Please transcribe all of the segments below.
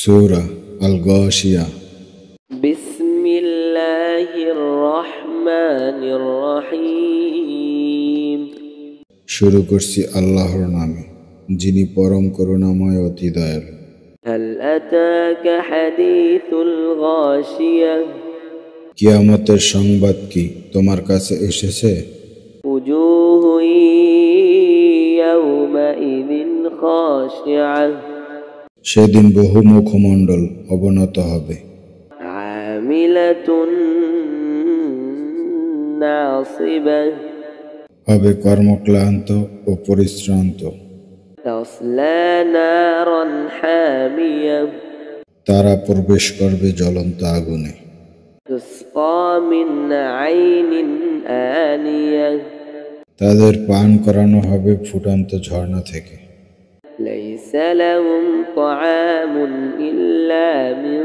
সূরা আল গাশিয়া। বিসমিল্লাহির রহমানির রহিম। শুরু করছি আল্লাহর নামে, যিনি পরম করুণাময় অতি দয়ালু। হাল আতাকা হাদিসুল গাশিয়া। কিয়ামতের সংবাদ কি তোমার কাছে এসেছে? উজুহু ইয়াওমাইযিন খাশিআ। সেদিন বহু মুখমণ্ডল অবনত হবে। আমিলাতুন নাসিবা। হবে কর্মক্লান্ত ও পরিশ্রান্ত। তাসলা নারান হামিয়া। তারা প্রবেশ করবে জ্বলন্ত আগুনে। তুসকা মিন আইনিন আনিয়া। তাদের পান করানো হবে ফুটন্ত ঝর্ণা থেকে। লাইসা লাহুম তাআমুন ইল্লা মিন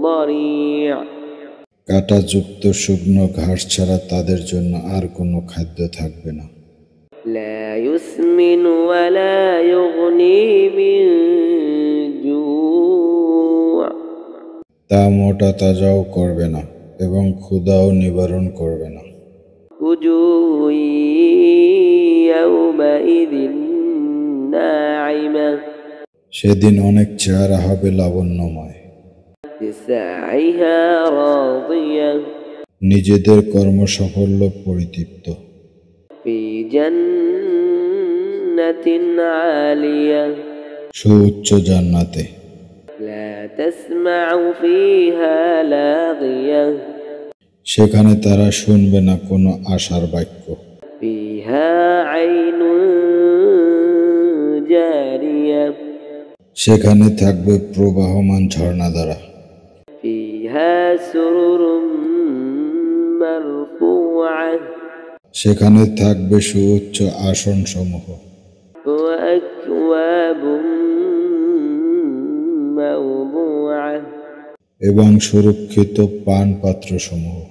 দারি'। কাঁটাযুক্ত শুকনো ঘাস ছাড়া তাদের জন্য আর কোনো খাদ্য থাকবে না। লা ইউসমিনু ওয়া লা ইউগনি মিন জু'। তা মোটা তাজাও করবে না এবং ক্ষুধাও নিবারণ করবে না। উজুহু ইয়াওমাইযিন না'iমা। সেদিন অনেক চেহারা হবে লাবণ্যময়। লিসাইহা রাদিয়া। নিজেদের কর্মসাফল্য পরিতৃপ্ত। ফি জান্নাতিন আলিয়া। সুউচ্চ জান্নাতে। লা তাসমাউ ফিহা লাগিয়া। সেখানে তারা শুনবে না কোনো আশার বাক্য। ফিহা আইনুন জারিয়া। সেখানে থাকবে প্রবাহমান ঝর্ণাধারা। ফিহা সুরুরুম মারফুআ। সেখানে থাকবে সুউচ্চ আসন সমূহ। ওয়া আকওয়াবুম মাওদুআ। এবং সুরক্ষিত পান পাত্র সমূহ।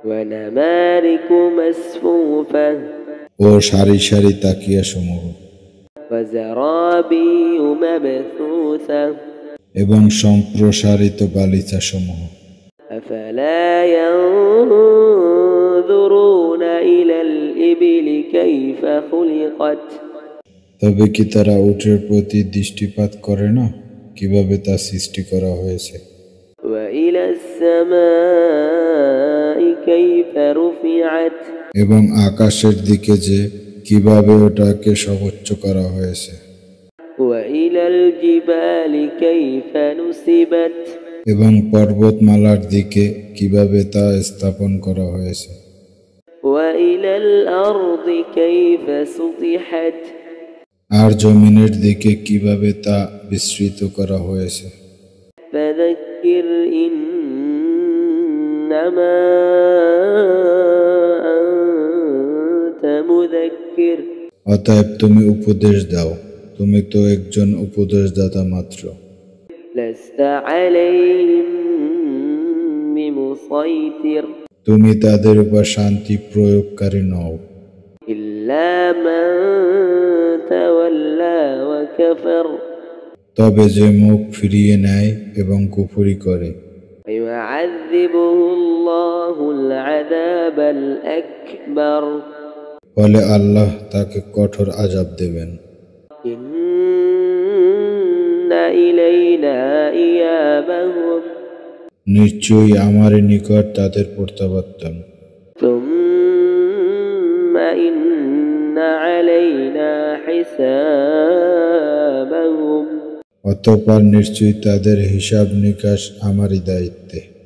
ওয়া নামারিকু মাসফুফা। ও সারি সারি তাকিয়া সমূহ। ওয়া যারাবিয়্যু মাবথুসা। এবং সম্প্রসারিত গালিচা সমূহ। আফালা ইয়ানযুরুনা ইলাল ইবিলি কাইফা খুলিকাত। তবে কি তারা উটের প্রতি দৃষ্টিপাত করে না, কিভাবে তা সৃষ্টি করা হয়েছে? ওয়া ইলাস সামাই কাইফা রুফিআত। এবং আকাশের দিকে যে কিভাবে ওটাকে সর্বোচ্চ করা হয়েছে। ওয়া ইলাল জিবালি কাইফা নুসিবাত। এবং পর্বতমালার দিকে কিভাবে তা স্থাপন করা হয়েছে। ওয়া ইলাল আরদি কাইফা সুতিহাত। আর জমিনের দিকে কিভাবে তা বিস্তৃত করা হয়েছে। ফাযাক্কির ইন্নামা আনতা মুযাক্কির। অতএব তুমি উপদেশ দাও, তুমি তো একজন উপদেশদাতা মাত্র। লাস্তা আলাইহিম বিমুসাইতির। তুমি তাদের উপর শান্তি প্রয়োগকারী নও। ইল্লা মান তাওয়াল্লা ওয়া কাফার। তবে যে মুখ ফিরিয়ে নেয় এবং কুফরি করে। ফায়ুআযযিবুহুল্লাহুল আযাবাল আকবার। ফলে আল্লাহ তাকে কঠোর আযাব দেবেন। ইন্না ইলাইনা ইয়াবাহুম। নিশ্চয়ই আমারই নিকট তাদের প্রত্যাবর্তন। সুম্মা ইন্না আলাইনা হিসাবাহুম। অতঃপর নিশ্চয়ই তাদের হিসাব নিকাশ আমারই দায়িত্বে।